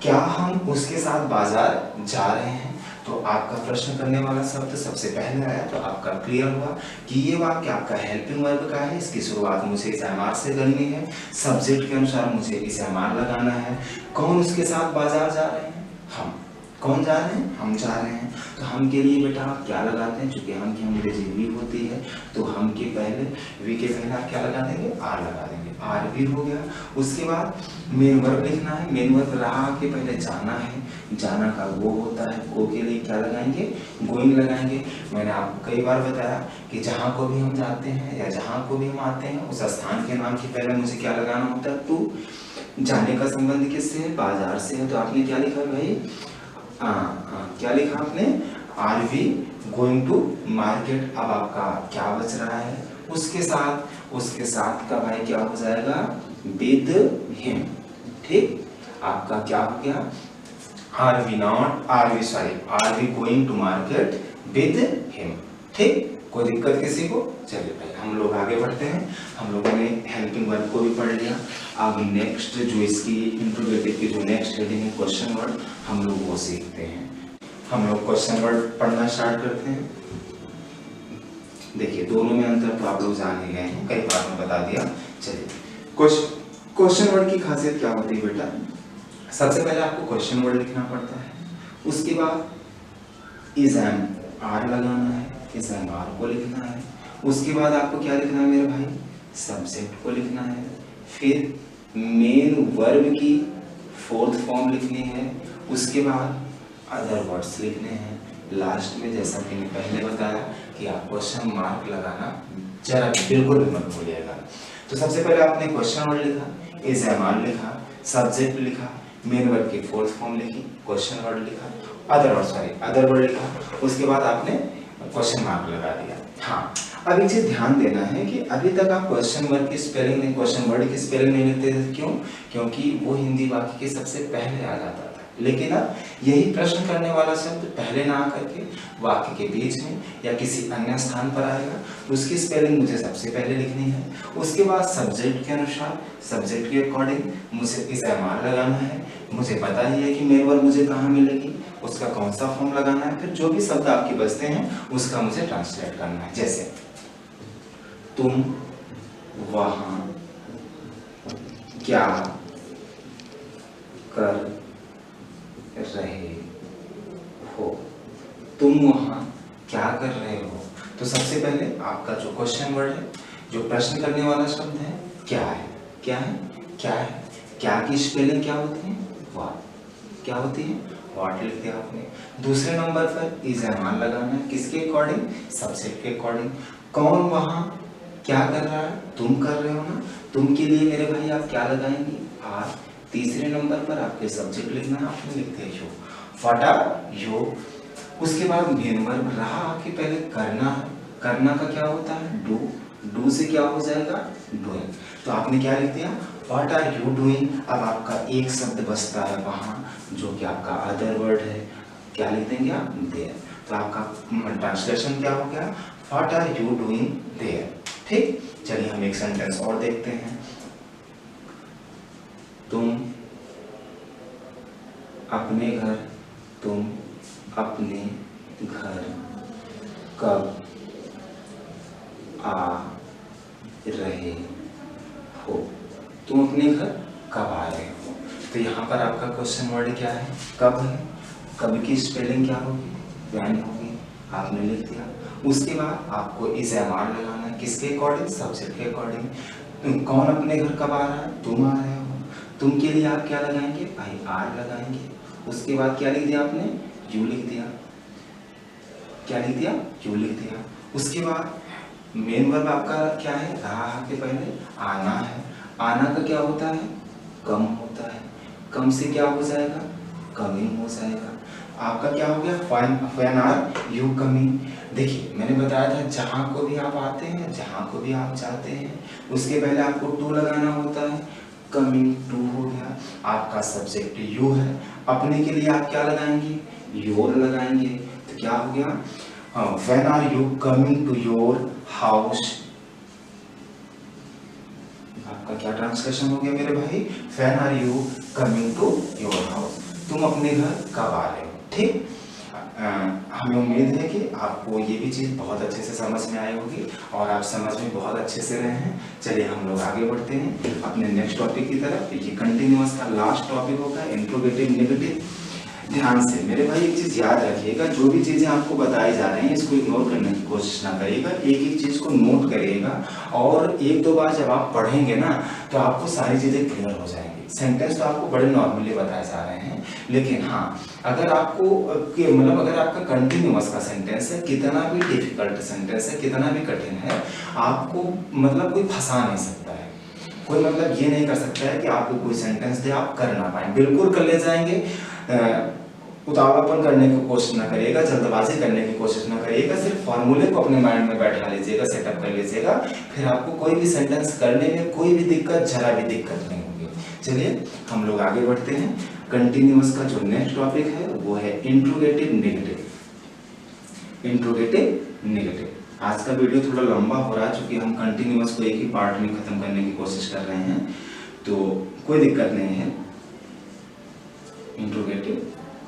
क्या हम उसके साथ बाजार जा रहे हैं, तो आपका प्रश्न करने वाला शब्द सबसे पहले आया, तो आपका क्लियर हुआ कि ये वाक्य आपका हेल्पिंग वर्ब का है। इसकी शुरुआत मुझे इस एमआर से करनी है, सब्जेक्ट के अनुसार मुझे इस एमआर लगाना है। कौन उसके साथ बाजार जा रहे हैं, हम। कौन जा रहे हैं, हम जा रहे हैं। तो हम के लिए बेटा आप क्या लगाते हैं, चूंकि हम की अंग्रेजी वी होती है, तो हम के पहले वी के पहले आप क्या लगा देंगे, आर लगा देंगे, आर भी हो गया। उसके बाद मेन वर्ब लिखना है, मेन वर्ब रहा के पहले जाना है, जाना का वो होता है, वो के लिए क्या लगाएंगे, गोइंग लगाएंगे। मैंने आपको कई बार बताया कि जहाँ को भी हम जाते हैं या जहाँ को भी हम आते हैं, उस स्थान के नाम के पहले मुझे क्या लगाना होता है, टू। जाने का संबंध किससे है, बाजार से है। तो आपने क्या लिखा भाई, क्या लिखा आपने, are we going to market. अब आपका क्या बच रहा है, उसके साथ का भाई क्या हो जाएगा, विद हिम। ठीक, आपका क्या हो गया, are we going to market with him. ठीक, कोई दिक्कत किसी को। चलिए भाई हम लोग आगे बढ़ते हैं। हम लोगों ने हेल्पिंग वर्ब को भी पढ़ लिया। अब नेक्स्ट जो इसकी इंट्रोगेटिव की जो नेक्स्ट हेडिंग है क्वेश्चन वर्ड, हम लोग वो सीखते हैं। हम लोग क्वेश्चन वर्ड पढ़ना स्टार्ट करते हैं। देखिए दोनों में अंतर तो आप लोग जान ही गए हैं, कई बार मैं बता दिया। चलिए क्वेश्चन वर्ड की खासियत क्या होती है बेटा, सबसे पहले आपको क्वेश्चन वर्ड लिखना पड़ता है, उसके बाद इज एम आर लगाना है, इज एम आर को लिखना है। उसके बाद आपको क्या लिखना है मेरे भाई, सब्जेक्ट को लिखना है। फिर मेन वर्ब की फोर्थ फॉर्म लिखनी है। उसके बाद अदर वर्ड्स लिखने हैं। लास्ट में जैसा कि मैंने पहले बताया कि आप क्वेश्चन मार्क लगाना जरा बिल्कुल भी मत भूलिएगा। तो सबसे पहले आपने क्वेश्चन वर्ड लिखा, इज एम आर लिखा, सब्जेक्ट लिखा, मेन वर्ब की फोर्थ फॉर्म लिखी, क्वेश्चन वर्ड लिखा, अदर वर्ड लिखा। उसके बाद आपने क्वेश्चन मार्क लगा दिया। हाँ, अब एक चीज ध्यान देना है कि अभी तक आप क्वेश्चन वर्ड की स्पेलिंग नहीं, क्वेश्चन वर्ड की स्पेलिंग नहीं लिखते थे। क्यों? क्योंकि वो हिंदी वाक्य के सबसे पहले आ जाता था। लेकिन अब यही प्रश्न करने वाला शब्द पहले ना आकर के वाक्य के बीच में या किसी अन्य स्थान पर आएगा, तो उसकी स्पेलिंग मुझे सबसे पहले लिखनी है। उसके बाद सब्जेक्ट के अनुसार, सब्जेक्ट के अकॉर्डिंग मुझे इस एम आर लगाना है। मुझे पता ही है कि मेन वर्ब मुझे कहाँ मिलेगी, उसका कौन सा फॉर्म लगाना है। फिर जो भी शब्द आपके बचते हैं उसका मुझे ट्रांसलेट करना है। जैसे तुम वहां क्या कर रहे हो, तुम वहां क्या कर रहे हो। तो सबसे पहले आपका जो क्वेश्चन वर्ड है, जो प्रश्न करने वाला शब्द है, क्या है, क्या है, क्या है। क्या की स्पेलिंग क्या होती है, व्हाट। क्या होती है, व्हाट लिख दिया आपने। दूसरे नंबर पर इज एम आर लगाना है, किसके अकॉर्डिंग, सब्जेक्ट के अकॉर्डिंग। कौन वहां क्या कर रहा है, तुम कर रहे हो ना, तुम के लिए मेरे भाई आप क्या लगाएंगे, आर। तीसरे नंबर पर आपके सब्जेक्ट लिखना है, आपने लिख दिया यो, व्हाट आर यू। उसके बाद मेन वर्ब रहा आपके पहले करना है, करना का क्या होता है डू, डू से क्या हो जाएगा डूइंग, तो आपने क्या लिख दिया व्हाट आर यू डूइंग। अब आपका एक शब्द बचता है वहाँ जो कि आपका अदर वर्ड है, क्या लिख देंगे आप देयर, तो आपका ट्रांसलेशन क्या हो गया what are you doing there. ठीक, चलिए हम एक सेंटेंस और देखते हैं, तुम अपने घर, तुम अपने घर कब आ रहे हो, तुम अपने घर कब आ रहे हो। तो यहाँ पर आपका क्वेश्चन वर्ड क्या है, कब है, कब की स्पेलिंग क्या होगी व्हेन होगी, आपने लिख दिया। उसके बाद आपको इज एम आर लगाना है, किसके अकॉर्डिंग, सब्जेक्ट के अकॉर्डिंग। कौन अपने घर कब आ रहा है, तुम आ रहे हो, तुम के लिए आप क्या लगाएंगे भाई आर लगाएंगे। उसके बाद क्या लिख दिया आपने, यू लिख दिया, क्या लिख दिया यू लिख दिया। उसके बाद मेन वर्ब आपका क्या है, रहा के पहले आना है, आना का क्या होता है कम होता है, कम से क्या हो जाएगा कमिंग हो जाएगा। आपका क्या हो गया व्हेन आर यू कमिंग। देखिए मैंने बताया था जहाँ को भी आप आते हैं, जहाँ को भी आप जाते हैं, उसके पहले आपको टू लगाना होता है, कमिंग टू हो गया। आपका सब्जेक्ट यू है, अपने के लिए आप क्या लगाएंगे योर लगाएंगे, तो क्या हो गया when are you coming to your house. आपका क्या ट्रांसलेशन हो गया मेरे भाई, when are you coming to your house, तुम अपने घर कब आ रहे हो। ठीक, हमें उम्मीद है कि आपको ये भी चीज़ बहुत अच्छे से समझ में आई होगी और आप समझ में बहुत अच्छे से रहे हैं। चलिए हम लोग आगे बढ़ते हैं अपने नेक्स्ट टॉपिक की तरफ। ये कंटिन्यूअस का लास्ट टॉपिक होगा इंट्रोगेटिव नेगेटिव। ध्यान से मेरे भाई एक चीज़ याद रखिएगा, जो भी चीज़ें आपको बताई जा रही हैं इसको इग्नोर करने की कोशिश ना करिएगा, एक एक चीज़ को नोट करिएगा और एक दो बार जब आप पढ़ेंगे ना तो आपको सारी चीज़ें क्लियर हो जाएंगी। सेंटेंस तो आपको बड़े नॉर्मली बताए जा रहे हैं, लेकिन हाँ अगर आपको मतलब अगर आपका कंटिन्यूअस का सेंटेंस है, कितना भी डिफिकल्ट सेंटेंस है, कितना भी कठिन है, आपको मतलब कोई फंसा नहीं सकता है, कोई मतलब ये नहीं कर सकता है कि आपको कोई सेंटेंस दे आप कर ना पाए, बिल्कुल कर ले जाएंगे। उतावलापन करने की कोशिश ना करिएगा, जल्दबाजी करने की कोशिश ना करिएगा, सिर्फ फॉर्मूले को अपने माइंड में बैठा लीजिएगा, सेटअप कर लीजिएगा, फिर आपको कोई भी सेंटेंस करने में कोई भी दिक्कत, जरा भी दिक्कत नहीं होगी। चलिए हम लोग आगे बढ़ते हैं। कंटिन्यूअस का जो नेक्स्ट टॉपिक है वो है इंट्रोगेटिव नेगेटिव। इंट्रोगेटिव नेगेटिव, आज का वीडियो थोड़ा लंबा हो रहा है क्योंकि हम कंटिन्यूअस को एक ही पार्ट में खत्म करने की कोशिश कर रहे हैं, तो कोई दिक्कत नहीं है। इंट्रोगेटिव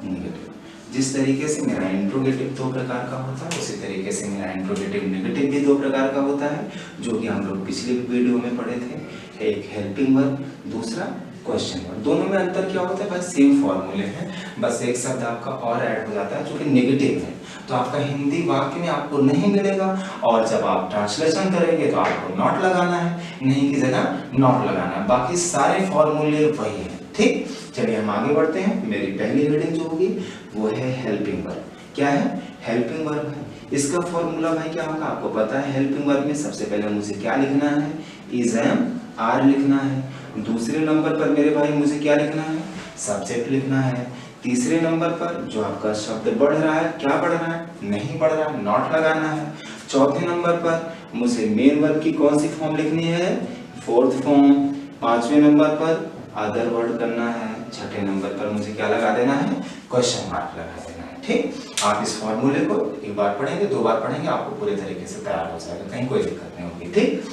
नेगेटिव, जिस तरीके से मेरा इंट्रोगेटिव दो प्रकार का होता है उसी तरीके से मेरा इंट्रोगेटिव नेगेटिव भी दो प्रकार का होता है, जो कि हम लोग पिछले वीडियो में पढ़े थे। एक हेल्पिंग वर्ब, दूसरा क्वेश्चन वर्ब। दोनों में अंतर क्या होता है, बस सेम फॉर्मूले हैं, बस एक शब्द आपका और ऐड हो जाता है जो कि नेगेटिव है, तो आपका हिंदी वाक्य में आपको नहीं मिलेगा, और जब आप ट्रांसलेशन करेंगे तो आपको नॉट लगाना है, नहीं की जगह नॉट लगाना है, बाकी सारे फॉर्मूले वही हैं। ठीक, चलिए हम आगे बढ़ते हैं। मेरी पहली हेडिंग जो होगी वो है हेल्पिंग वर्ब। क्या है, हेल्पिंग वर्ब है। इसका फॉर्मूला भाई क्या होगा, आपको पता है। हेल्पिंग वर्ब में सबसे पहले मुझे क्या लिखना है, इज एम आर लिखना है। दूसरे नंबर पर मेरे भाई मुझे क्या लिखना है, सब्जेक्ट लिखना है। तीसरे नंबर पर जो आपका शब्द बढ़ रहा है, क्या बढ़ रहा है, नहीं बढ़ रहा, नॉट लगाना है। चौथे नंबर पर मुझे मेन वर्ब की कौन सी फॉर्म लिखनी है, फोर्थ फॉर्म। पांचवें नंबर पर अदर वर्ड करना है। छठे नंबर पर मुझे क्या लगा देना है, क्वेश्चन मार्क लगा देना है। ठीक, आप इस फॉर्मूले को एक बार पढ़ेंगे, दो बार पढ़ेंगे, आपको पूरे तरीके से तैयार हो जाएगा, कहीं कोई दिक्कत नहीं होगी। ठीक,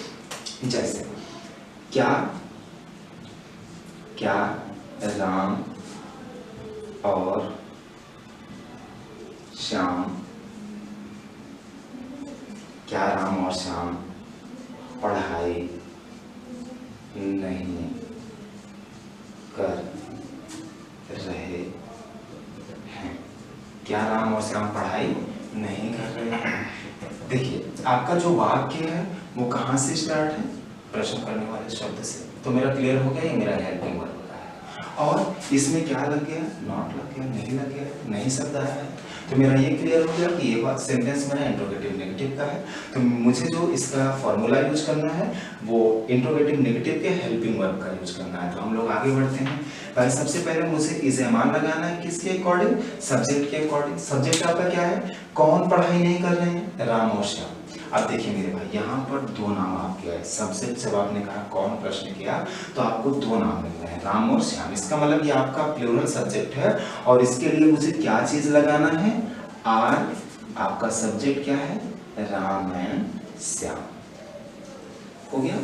जैसे क्या क्या राम और श्याम, क्या राम और श्याम पढ़ाई नहीं कर रहे हैं। क्या राम और श्याम पढ़ाई नहीं कर रहे हैं। देखिए आपका जो वाक्य है वो कहाँ से स्टार्ट है, प्रश्न करने वाले शब्द से, तो मेरा क्लियर हो गया, ये मेरा हेल्पिंग वर्ब है। और इसमें क्या लग गया, नॉट लग गया, नहीं लग गया, नहीं शब्द आया है। तो मेरा ये क्लियर हो गया कि ये बात सेंटेंस मेरा इंट्रोगेटिव नेगेटिव का है। तो मुझे जो इसका फॉर्मूला यूज करना है वो इंट्रोगेटिव नेगेटिव के हेल्पिंग वर्ब का यूज करना है। तो हम लोग आगे बढ़ते हैं। भाई सबसे पहले मुझे इज़ेमान लगाना है किसके अकॉर्डिंग, सब्जेक्ट के अकॉर्डिंग। सब्जेक्ट आपका क्या है, कौन पढ़ाई नहीं कर रहे हैं, राम और श्याम। अब देखिए मेरे भाई यहाँ पर दो नाम आपके आए, सब्जेक्ट जब आपने कहा कौन प्रश्न किया तो आपको दो नाम मिल रहे हैं, राम और श्याम। इसका मतलब ये आपका प्लूरल सब्जेक्ट है और इसके लिए मुझे क्या चीज लगाना है, आर। आपका सब्जेक्ट क्या है, राम एंड श्याम। हो गया,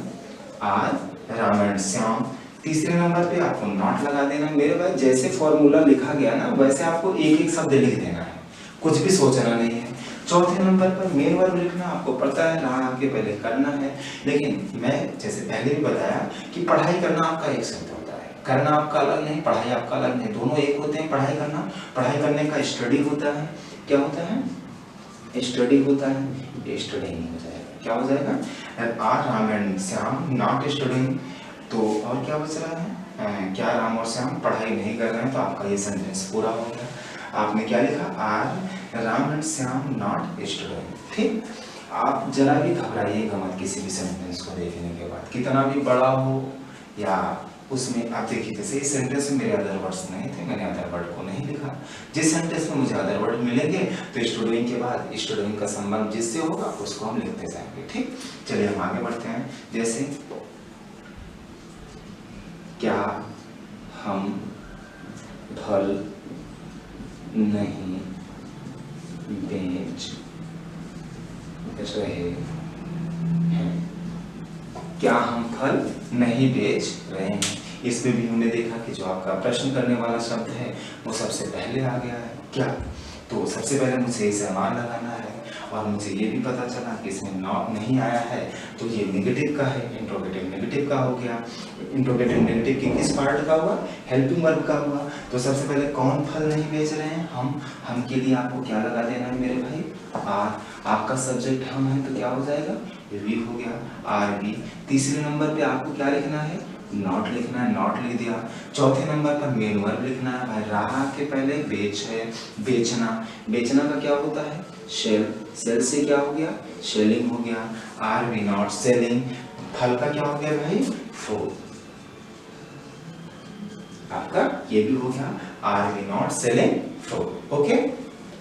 आर राम एंड श्याम। तीसरे नंबर पे आपको नॉट लगा देना मेरे भाई। जैसे फॉर्मूला लिखा गया ना वैसे आपको एक एक शब्द लिख देना है, कुछ भी सोचना नहीं है। चौथे नंबर पर मेन वर्ब लिखना आपको पता है, रहा आपके पहले करना है। लेकिन मैं जैसे पहले भी बताया कि पढ़ाई करना आपका एक शब्द होता है, करना आपका अलग नहीं, पढ़ाई आपका अलग नहीं, दोनों एक होते हैं। पढ़ाई करना, पढ़ाई करने का स्टडी होता है, क्या होता है, स्टडी होता है, स्टडी नहीं हो जाएगा, क्या हो जाएगा, are Ram and Shyam not studying. तो और क्या बच रहा है, क्या राम और श्याम पढ़ाई नहीं कर रहे हैं। तो आपका ये सेंटेंस पूरा हो गया। आपने क्या लिखा, are Ram and Shyam not student. ठीक, आप जरा भी घबराइएगा मत किसी भी सेंटेंस को देखने के बाद, कितना भी बड़ा हो या उसमें। आप देखिए जैसे इस सेंटेंस में मेरे अदर वर्ड्स नहीं थे, मैंने अदर वर्ड को नहीं लिखा। जिस सेंटेंस में मुझे अदर वर्ड मिलेंगे तो स्टूडेंट के बाद स्टूडेंट का संबंध जिससे होगा उसको हम लिखते जाएंगे। ठीक, चलिए हम आगे बढ़ते हैं। जैसे क्या हम फल नहीं बेच रहे हैं, क्या हम फल नहीं बेच रहे हैं। इसमें भी हमने देखा कि जो आपका प्रश्न करने वाला शब्द है वो सबसे पहले आ गया है, क्या, तो सबसे पहले मुझे इज़ेमान लगाना है। और मुझे ये भी पता चला कि इसमें नॉट नहीं आया है तो ये नेगेटिव का है, इंट्रोगेटिव नेगेटिव का हो गया। इंट्रोगेटिव नेगेटिव की किस पार्ट का हुआ, हेल्पिंग वर्ब का हुआ। तो सबसे पहले कौन फल नहीं बेच रहे हैं, हम के लिए आपको क्या लगा देना है मेरे भाई, आर। आपका सब्जेक्ट हम है तो क्या हो जाएगा, वी हो गया, आर बी। तीसरे नंबर पे आपको क्या लिखना है, नॉट लिखना है, नॉट लिख दिया। चौथे नंबर पर मेन वर्ब लिखना है भाई, रहा के पहले बेच है, बेचना। बेचना का क्या होता है, शेल। सेल से क्या हो गया, शेलिंग हो गया, आर बी नॉट सेलिंग। फल का क्या हो गया भाई, फ्रूट। आपका ये भी हो गया, are we not selling fruit. Okay,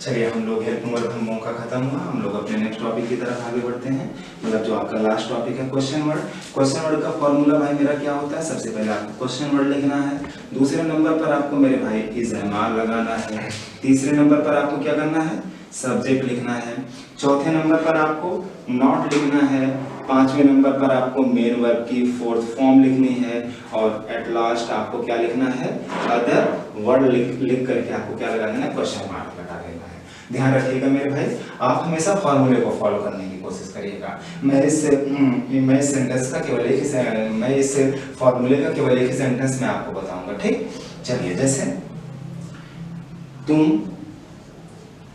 चलिए हम लोग हेल्पिंग वर्ब हम का खत्म हुआ, हम लोग अपने नेक्स्ट टॉपिक की तरफ आगे बढ़ते हैं। मतलब जो आपका लास्ट टॉपिक है क्वेश्चन वर्ड। क्वेश्चन वर्ड का फॉर्मूला भाई मेरा क्या होता है, सबसे पहले आपको क्वेश्चन वर्ड लिखना है। दूसरे नंबर पर आपको मेरे भाई इज़ेमान लगाना है। तीसरे नंबर पर आपको क्या करना है, सब्जेक्ट लिखना है। चौथे नंबर पर आपको नॉट लिखना है। पांचवें नंबर पर आपको मेन वर्ब की फोर्थ फॉर्म लिखनी है। और एट लास्ट आपको क्या लिखना है, अदर वर्ड लिख करके आपको क्या लगा देना है, क्वेश्चन मार्क लगा देना है। ध्यान रखिएगा मेरे भाई, आप हमेशा फॉर्मूले को फॉलो करने की कोशिश करिएगा। मैं इस सेंटेंस का केवल एक ही, मैं इस फॉर्मूले का केवल एक ही सेंटेंस में आपको बताऊंगा। ठीक, चलिए जैसे तुम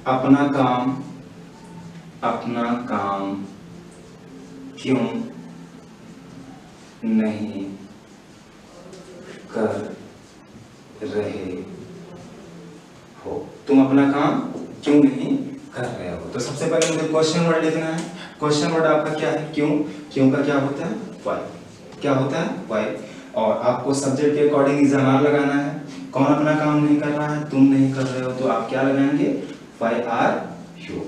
अपना काम क्यों नहीं कर रहे हो, तुम अपना काम क्यों नहीं कर रहे हो। तो सबसे पहले मुझे क्वेश्चन वर्ड लिखना है। क्वेश्चन वर्ड आपका क्या है, क्यों। क्यों का क्या होता है, व्हाई। क्या होता है, व्हाई। और आपको सब्जेक्ट के अकॉर्डिंग इज़ेमान लगाना है। कौन अपना काम नहीं कर रहा है, तुम नहीं कर रहे हो, तो आप क्या लगाएंगे, व्हाई आर यू।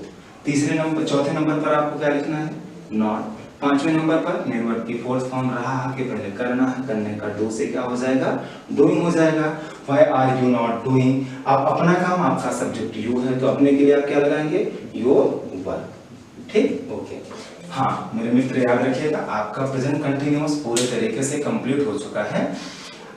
तीसरे नंबर, चौथे नंबर पर आपको क्या लिखना है, नॉट। पांचवें नंबर पर मेन वर्ब की फोर्थ फॉर्म रहा के पहले करना है, करने का डू से क्या हो जाएगा, डूइंग हो जाएगा। Why are you not doing. आप अपना काम, आपका सब्जेक्ट यू है तो अपने के लिए आप क्या लगाएंगे, योर वर्क। ठीक, ओके। हाँ मेरे मित्र याद रखिएगा, आपका प्रेजेंट कंटिन्यूअस पूरे तरीके से कंप्लीट हो चुका है।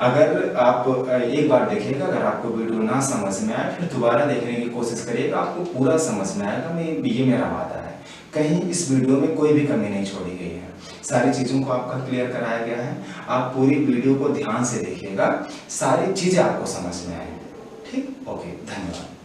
अगर आप एक बार देखिएगा, अगर आपको वीडियो ना समझ में आए फिर दोबारा देखने की कोशिश करिएगा, आपको पूरा समझ में आएगा। ये मेरा वादा है, कहीं इस वीडियो में कोई भी कमी नहीं छोड़ी गई है, सारी चीज़ों को आपका क्लियर कराया गया है। आप पूरी वीडियो को ध्यान से देखिएगा, सारी चीज़ें आपको समझ में आएंगी। ठीक, ओके, धन्यवाद।